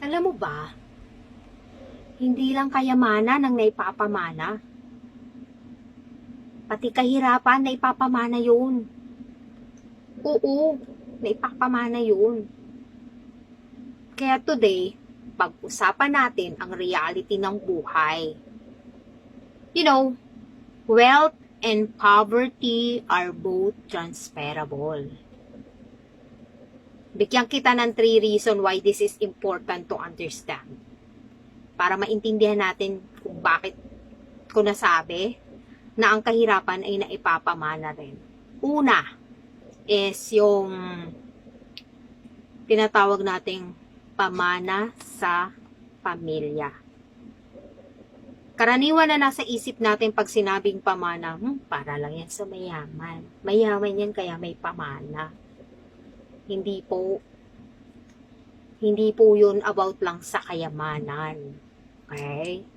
Alam mo ba, hindi lang kayamanan ang naipapamana, pati kahirapan naipapamana yun. Oo, naipapamana yun. Kaya today, pag-usapan natin ang reality ng buhay. You know, wealth and poverty are both transferable. Bigyan kita ng 3 reasons why this is important to understand. Para maintindihan natin kung bakit ko nasabi na ang kahirapan ay naipapamana rin. Una is yung tinatawag nating pamana sa pamilya. Karaniwan na nasa isip natin pag sinabing pamana, para lang yan sa mayaman. Mayaman yan kaya may pamana. Hindi po yun about lang sa kayamanan. Okay?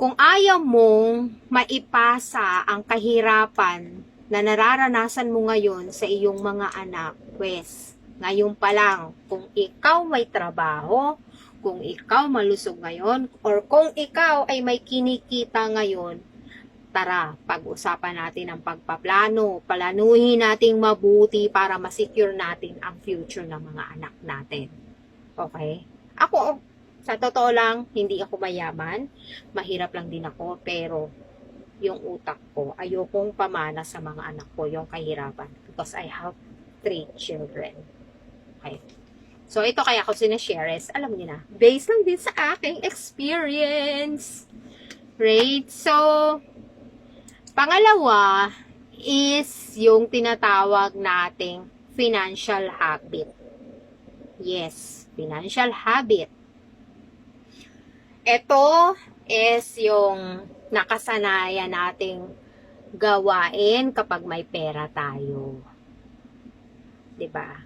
Kung ayaw mong maipasa ang kahirapan na nararanasan mo ngayon sa iyong mga anak, pues, ngayon pa lang, kung ikaw may trabaho, kung ikaw malusog ngayon, or kung ikaw ay may kinikita ngayon, tara, pag-usapan natin ang pagpaplano, planuhin nating mabuti para ma-secure natin ang future ng mga anak natin. Okay? Ako, sa totoo lang, hindi ako mayaman, mahirap lang din ako, pero yung utak ko, ayokong pamana sa mga anak ko, yung kahirapan, because I have 3 children. Okay. So, ito kaya ko sinashare is, alam niyo na, based lang din sa aking experience. Right? So, pangalawa is yung tinatawag nating financial habit. Yes, financial habit. Ito is yung nakasanayan nating gawain kapag may pera tayo. 'Di ba?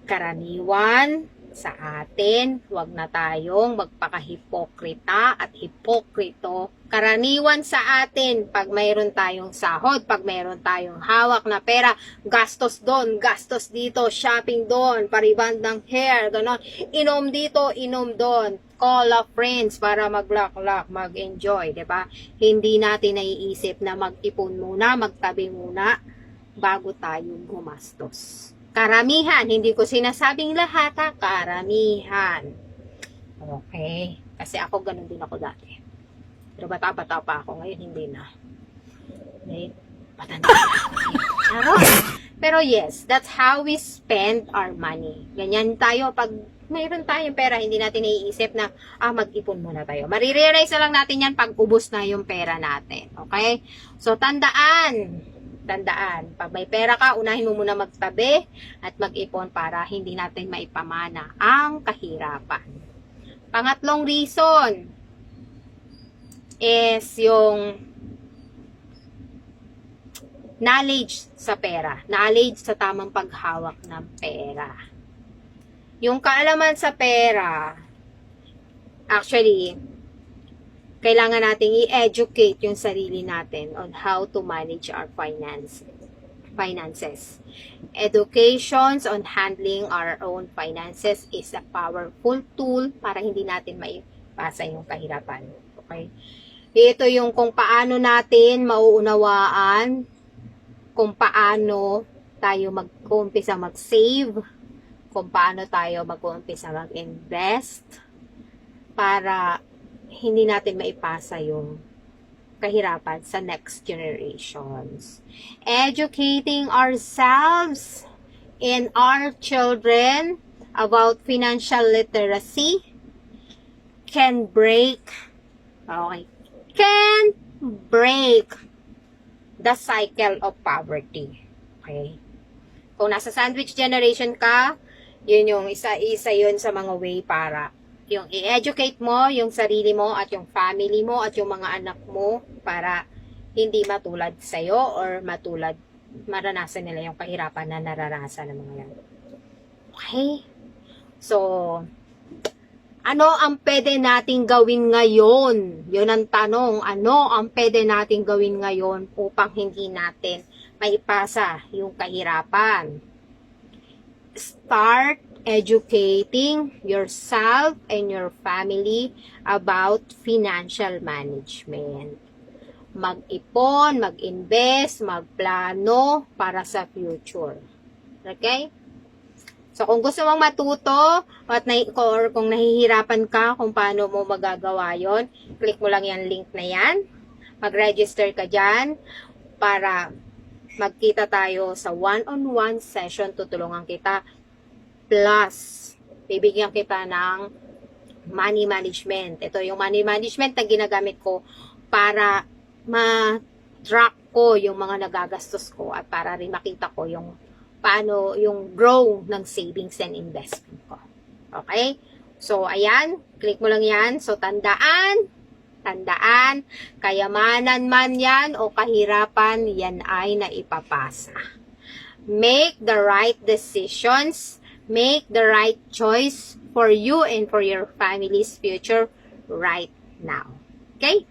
Karaniwan sa atin, wag na tayong magpakahipokrita at hipokrito. Karaniwan sa atin, pag mayroon tayong sahod, pag mayroon tayong hawak na pera, gastos doon, gastos dito, shopping doon, pariband ng hair, gano'n. Inom dito, inom doon. Call of friends para mag-lock-lock, mag-enjoy, 'di ba? Hindi natin naiisip na mag-ipon muna, magtabi muna bago tayo gumastos. Karamihan, hindi ko sinasabing lahat ha, karamihan. Okay, kasi ako ganun din ako dati. Pero bata-bata pa ako, ngayon hindi na. Okay, patanda na ako. Charot! Pero yes, that's how we spend our money. Ganyan tayo pag mayroon tayong pera, hindi natin naiisip na, mag-ipon muna tayo. Marirealize na lang natin yan pag ubos na yung pera natin. Okay? So, tandaan, pag may pera ka, unahin mo muna magtabi at mag-ipon para hindi natin maipamana ang kahirapan. Pangatlong reason is yung knowledge sa pera. Knowledge sa tamang paghawak ng pera. Yung kaalaman sa pera, actually, kailangan nating i-educate yung sarili natin on how to manage our finances. Education on handling our own finances is a powerful tool para hindi natin maipasa yung kahirapan. Okay? Ito yung kung paano natin mauunawaan, kung paano tayo mag-umpisa mag-save, kung paano tayo mag-umpisa mag-invest, para hindi natin maipasa yung kahirapan sa next generations. Educating ourselves and our children about financial literacy can break the cycle of poverty. Okay? Kung nasa sandwich generation ka, yun yung isa yun sa mga way para yung i-educate mo yung sarili mo at yung family mo at yung mga anak mo para hindi matulad sa'yo or maranasan nila yung kahirapan na naranasan ng mga yan. Okay? So, ano ang pwede nating gawin ngayon? Yun ang tanong. Ano ang pwede nating gawin ngayon upang hindi natin maipasa yung kahirapan? Start educating yourself and your family about financial management. Mag-ipon, mag-invest, magplano para sa future. Okay? So, kung gusto mong matuto or kung nahihirapan ka kung paano mo magagawa yon, click mo lang yung link na yan. Mag-register ka dyan para magkita tayo sa one-on-one session. Tutulungan kita. Plus, bibigyan kita ng money management. Ito yung money management na ginagamit ko para ma-track ko yung mga nagagastos ko at para rin makita ko yung paano yung grow ng savings and investment ko. Okay? So, ayan. Click mo lang yan. So, tandaan, kayamanan man yan o kahirapan, yan ay naipapasa. Make the right decisions. Make the right choice for you and for your family's future right now. Okay?